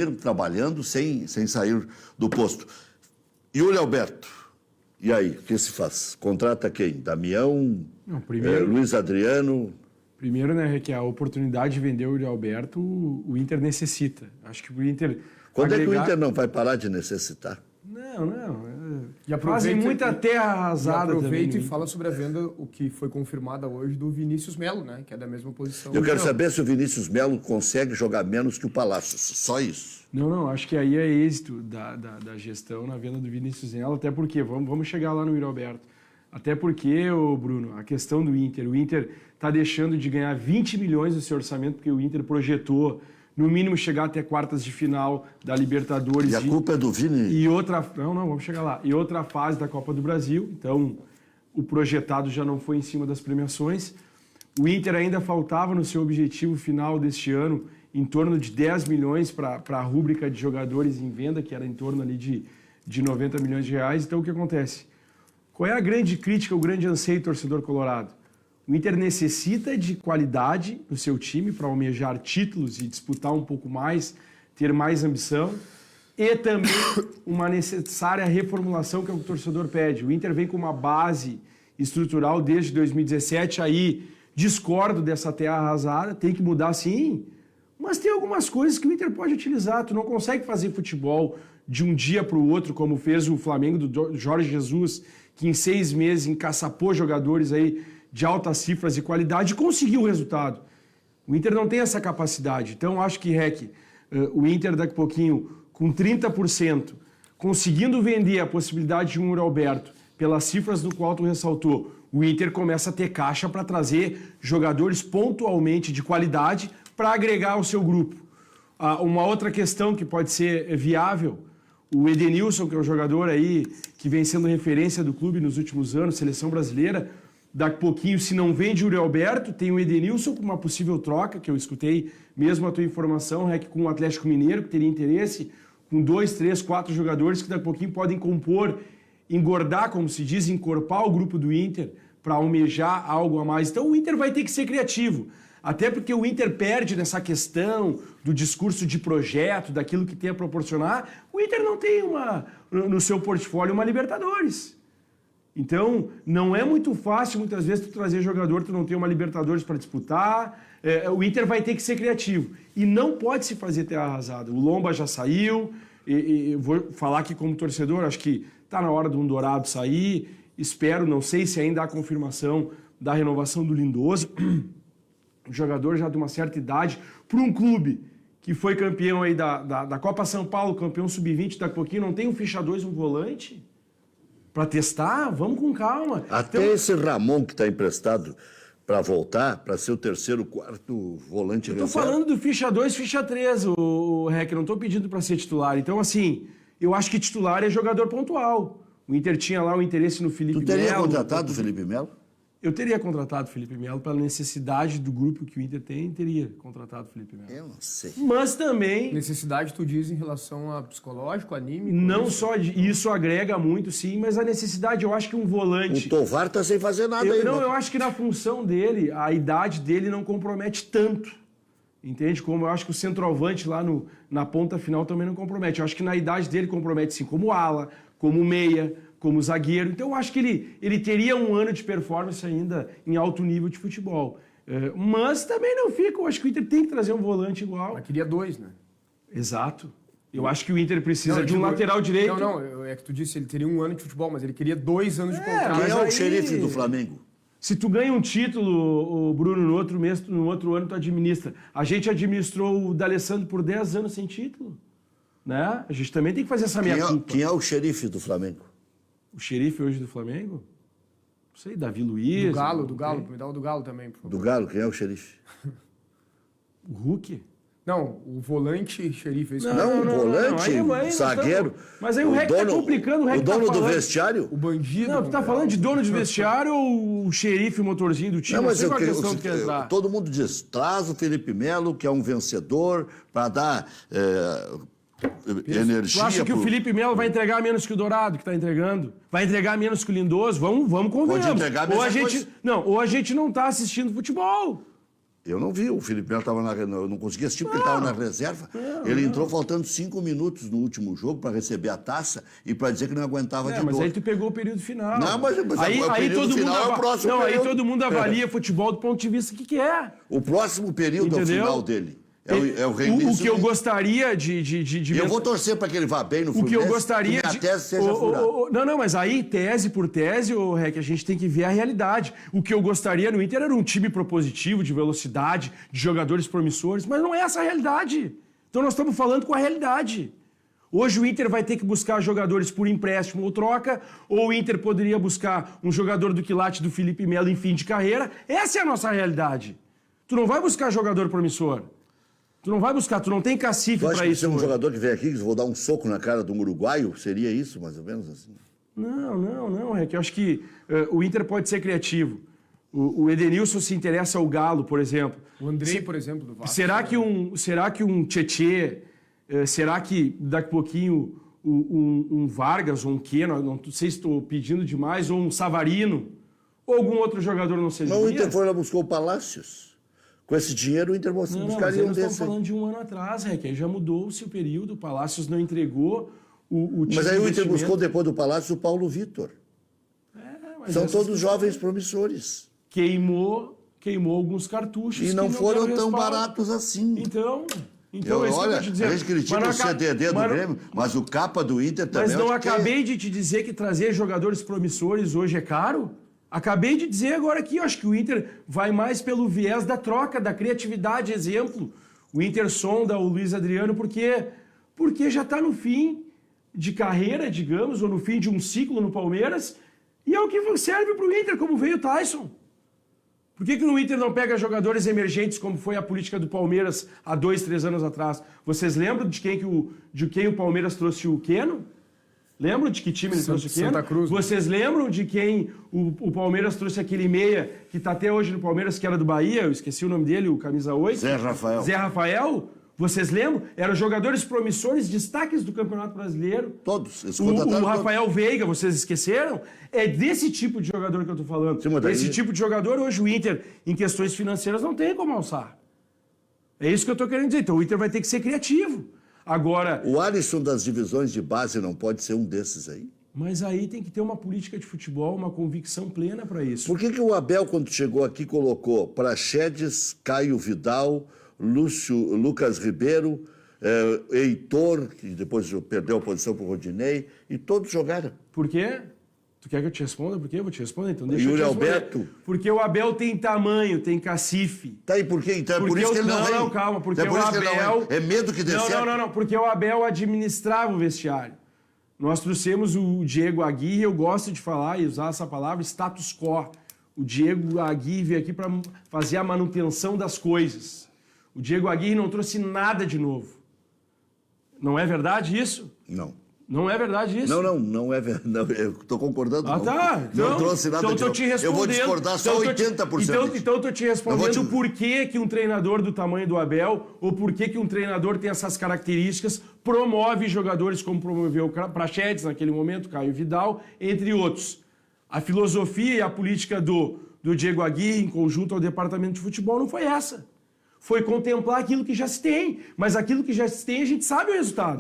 trabalhando sem sair do posto. E o Alberto? E aí, o que se faz? Contrata quem? Damião? Não, primeiro, Luiz Adriano? Primeiro, né, que a oportunidade de vender o Yuri Alberto, o Inter necessita. Acho que o Inter... Quando é que o Inter não vai parar de necessitar? Não. E Fazem muita terra arrasada também. Aproveita e fala sobre a venda, o que foi confirmada hoje, do Vinícius Melo, né? Que é da mesma posição. Eu quero saber se o Vinícius Melo consegue jogar menos que o Palácio. Só isso. Não, acho que aí é êxito da gestão na venda do Vinícius Melo, até porque, vamos chegar lá no Yuri Alberto, até porque, Bruno, a questão do Inter, o Inter está deixando de ganhar 20 milhões do seu orçamento, porque o Inter projetou, no mínimo, chegar até quartas de final da Libertadores. E a culpa é do Vini? E outra... Não, vamos chegar lá. E outra fase da Copa do Brasil, então o projetado já não foi em cima das premiações. O Inter ainda faltava no seu objetivo final deste ano em torno de 10 milhões para a rúbrica de jogadores em venda, que era em torno ali de 90 milhões de reais. Então, o que acontece? Qual é a grande crítica, o grande anseio do torcedor colorado? O Inter necessita de qualidade no seu time para almejar títulos e disputar um pouco mais, ter mais ambição, e também uma necessária reformulação que é o que o torcedor pede. O Inter vem com uma base estrutural desde 2017, aí discordo dessa terra arrasada, tem que mudar sim, mas tem algumas coisas que o Inter pode utilizar. Tu não consegue fazer futebol de um dia para o outro, como fez o Flamengo do Jorge Jesus, que em 6 meses encaçapou jogadores aí de altas cifras e qualidade e conseguiu o resultado. O Inter não tem essa capacidade. Então, acho que, o Inter daqui a pouquinho, com 30%, conseguindo vender a possibilidade de um Yuri Alberto, pelas cifras do qual tu ressaltou, o Inter começa a ter caixa para trazer jogadores pontualmente de qualidade para agregar ao seu grupo. Uma outra questão que pode ser viável, o Edenilson, que é um jogador aí que vem sendo referência do clube nos últimos anos, seleção brasileira, daqui a pouquinho, se não vende o Yuri Alberto, tem o Edenilson com uma possível troca, que eu escutei mesmo a tua informação, com o Atlético Mineiro, que teria interesse, com 2, 3, 4 jogadores que daqui a pouquinho podem compor, engordar, como se diz, encorpar o grupo do Inter para almejar algo a mais. Então o Inter vai ter que ser criativo. Até porque o Inter perde nessa questão do discurso de projeto, daquilo que tem a proporcionar. O Inter não tem no seu portfólio uma Libertadores. Então, não é muito fácil, muitas vezes, tu trazer jogador, tu não tem uma Libertadores para disputar. O Inter vai ter que ser criativo. E não pode se fazer terra arrasada. O Lomba já saiu. Vou falar aqui como torcedor, acho que está na hora de um Dourado sair. Espero, não sei se ainda há confirmação da renovação do Lindoso. O jogador já de uma certa idade, para um clube que foi campeão aí da Copa São Paulo, campeão sub-20, daqui a pouquinho não tem um ficha 2, um volante para testar? Vamos com calma. Até então, esse Ramon que está emprestado para voltar, para ser o terceiro, quarto volante reserva. Estou falando do ficha 2, ficha 3, o Rec, não estou pedindo para ser titular. Então, assim, eu acho que titular é jogador pontual. O Inter tinha lá o interesse no Felipe Melo. Tu teria contratado o Felipe Melo? Eu teria contratado o Felipe Melo pela necessidade do grupo que o Inter tem, teria contratado o Felipe Melo. Eu não sei. Mas também... Necessidade, tu diz, em relação a psicológico, anímico? Não só isso agrega muito, sim, mas a necessidade, eu acho que um volante... O Tovar tá sem fazer nada aí. Não, eu acho que na função dele, a idade dele não compromete tanto. Entende? Como eu acho que o centroavante lá na ponta final também não compromete. Eu acho que na idade dele compromete, sim, como ala, como meia, como zagueiro. Então, eu acho que ele teria um ano de performance ainda em alto nível de futebol. Mas também não fica. Eu acho que o Inter tem que trazer um volante igual. Mas queria 2, né? Exato. Eu acho que o Inter precisa de um lateral direito. É que tu disse, ele teria 1 ano de futebol, mas ele queria 2 anos de contrato. Quem é o xerife do Flamengo? Se tu ganha um título, Bruno, no outro mês, no outro ano tu administra. A gente administrou o D'Alessandro por 10 anos sem título. Né? A gente também tem que fazer essa meia-culpa. Quem é o xerife do Flamengo? O xerife hoje do Flamengo? Não sei, Davi Luiz. Do Galo, me dá o do Galo também, por favor. Do Galo, quem é o xerife? O Hulk? Não, o volante xerife. Não, o volante, o zagueiro. Mas aí o REC tá complicando, o REC o dono tá do vestiário? O bandido. Não, tu tá falando de dono de vestiário ou o xerife, o motorzinho do time? Não, mas Todo mundo diz, traz o Felipe Melo, que é um vencedor, para dar energia. Tu acha que o Felipe Melo vai entregar menos que o Dourado, que está entregando? Vai entregar menos que o Lindoso? Vamos convenhamos. Pode entregar a mesma coisa. Ou a gente não está assistindo futebol. Eu não vi, o Felipe Melo estava eu não conseguia assistir porque ele estava na reserva. Ele entrou faltando 5 minutos no último jogo para receber a taça e para dizer que não aguentava de mas dor. aí tu pegou o período final. Não, mas aí o período todo final mundo é o próximo Não, período. aí todo mundo avalia futebol do ponto de vista que é. O próximo período é o final dele. É o reinício. O que eu gostaria de eu vou torcer para que ele vá bem no Fluminense. O que eu gostaria que minha tese seja furada. Não, mas aí, tese por tese, Rec, a gente tem que ver a realidade. O que eu gostaria no Inter era um time propositivo, de velocidade, de jogadores promissores, mas não é essa a realidade. Então nós estamos falando com a realidade. Hoje o Inter vai ter que buscar jogadores por empréstimo ou troca, ou o Inter poderia buscar um jogador do quilate do Felipe Melo em fim de carreira. Essa é a nossa realidade. Tu não vai buscar jogador promissor. Tu não vai buscar, tu não tem cacife para isso. Se um jogador que vem aqui, que vou dar um soco na cara de um uruguaio, seria isso, mais ou menos assim? Não, Rec. Eu acho que o Inter pode ser criativo. O Edenilson se interessa ao Galo, por exemplo. O Andrei, por exemplo, do Vasco. Será que um Tietê, será que daqui a pouquinho um Vargas ou um Keno, não sei se estou pedindo demais, ou um Savarino, ou algum outro jogador não seja. Mas o Inter foi lá buscou o Palácios. Com esse dinheiro, o Inter buscaria um desses. Nós estamos falando de um ano atrás, Rec. Aí já mudou-se o período, o Palácios não entregou o time. Mas aí o Inter buscou depois do Palácios o Paulo Vitor. São todos jovens promissores. Queimou alguns cartuchos. E não foram tão baratos assim. Então olha, a gente critica o CDD do Grêmio, mas o capa do Inter também. Mas não acabei de te dizer que trazer jogadores promissores hoje é caro? Acabei de dizer agora aqui, eu acho que o Inter vai mais pelo viés da troca, da criatividade, exemplo. O Inter sonda o Luiz Adriano porque já está no fim de carreira, digamos, ou no fim de um ciclo no Palmeiras, e é o que serve para o Inter, como veio o Tyson. Por que no Inter não pega jogadores emergentes, como foi a política do Palmeiras há 2, 3 anos atrás? Vocês lembram de quem o Palmeiras trouxe o Keno? Lembram de que time ele trouxe o Keno? Santa Cruz. Vocês lembram de quem o Palmeiras trouxe aquele meia que está até hoje no Palmeiras, que era do Bahia? Eu esqueci o nome dele, o camisa 8. Zé Rafael. Zé Rafael? Vocês lembram? Eram jogadores promissores, destaques do Campeonato Brasileiro. Todos. O Rafael Veiga, vocês esqueceram? É desse tipo de jogador que eu estou falando. Sim, esse tipo de jogador, hoje o Inter, em questões financeiras, não tem como alçar. É isso que eu estou querendo dizer. Então o Inter vai ter que ser criativo. Agora... O Alisson das divisões de base não pode ser um desses aí? Mas aí tem que ter uma política de futebol, uma convicção plena para isso. Por que o Abel, quando chegou aqui, colocou Praxedes, Caio Vidal, Lucas Ribeiro, Heitor, que depois perdeu a posição para o Rodinei, e todos jogaram? Por quê? Tu quer que eu te responda? Por quê? Eu vou te responder, então deixa eu Yuri te responder. Alberto? Porque o Abel tem tamanho, tem cacife. Tá, e por quê? Então é por isso que ele não vem? Não, calma, porque é por o isso que ele não Abel... vem. É medo que dê certo? Não, porque o Abel administrava o vestiário. Nós trouxemos o Diego Aguirre, eu gosto de falar e usar essa palavra, status quo. O Diego Aguirre veio aqui para fazer a manutenção das coisas. O Diego Aguirre não trouxe nada de novo. Não é verdade isso? Não. Não é verdade isso? Não é verdade. Eu estou concordando. Ah, tá. Então, não trouxe nada de novo. Eu vou discordar só 80%. Então eu estou te respondendo por que um treinador do tamanho do Abel, ou por que um treinador tem essas características, promove jogadores como promoveu o Praxedes naquele momento, Caio Vidal, entre outros. A filosofia e a política do Diego Aguirre, em conjunto ao departamento de futebol, não foi essa. Foi contemplar aquilo que já se tem. Mas aquilo que já se tem, a gente sabe o resultado.